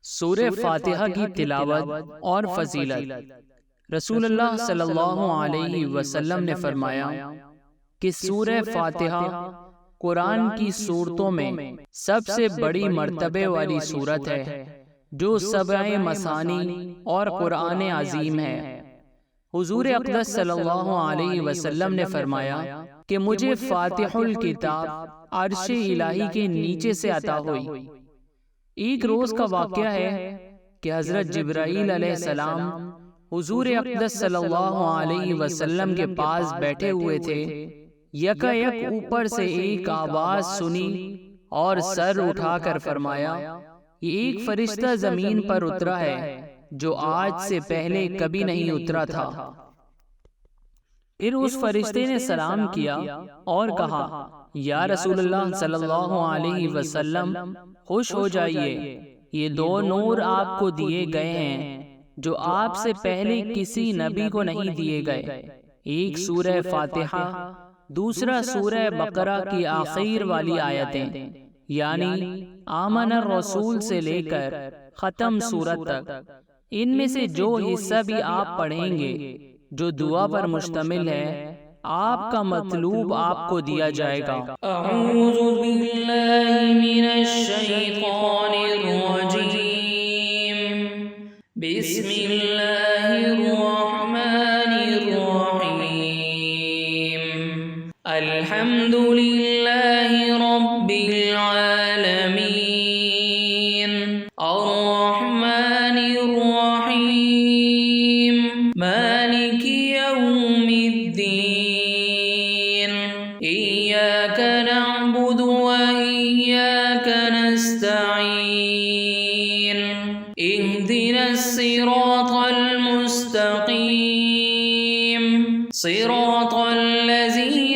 सूरह फातिहा की तिलावत और फजीलत। रसूलुल्लाह सल्लल्लाहु अलैहि वसल्लम ने फरमाया कि सूरह फातिहा कुरान की सूरतों में सबसे बड़ी मर्तबे वाली सूरत है, जो सबए मसानी और कुरान अजीम है। हुजूर अक़दस सल्लल्लाहु अलैहि वसल्लम ने फरमाया कि मुझे फातिहुल किताब अर्श इलाही के नीचे से अता हुई। एक रोज का वाक़या है कि हज़रत जिब्राईल अलैहिस्सलाम हुजूर अक़दस सल्लल्लाहु अलैहि वसल्लम के पास बैठे हुए थे। यकायक ऊपर से एक आवाज सुनी और सर उठाकर फरमाया, ये एक फरिश्ता जमीन पर उतरा है जो आज से पहले कभी नहीं उतरा था। फिर उस फरिश्ते ने सलाम किया और कहा, या रसूलुल्लाह सल्लल्लाहु अलैहि वसल्लम, खुश हो जाइए, ये दो नूर आपको दिए गए हैं जो आपसे पहले किसी नबी को नहीं दिए गए। एक सूरह फातिहा, दूसरा सूरह बकरा की आखिर वाली आयतें, यानी आमन रसूल से लेकर ख़त्म सूरत तक। इनमें से जो हिस्सा भी आप पढ़ेंगे जो दुआ पर मुश्तमिल है, आपका मतलूब आपको दिया जाएगा। अऊज़ु बिल्लाहि मिनश शैतानिर रजीम। बिस्मिल्लाहिर रहमानिर रहीम। अल्हम्दुलिल्लाहि रब्बिल आलमीन। अर्रहमानिर रहीम। मालिकि यौमिद्दीन। इय्याक नअबुदु व इय्याक नस्तईन। इहदिनस सिरातल मुस्तकीम। सिरातल लज़ीना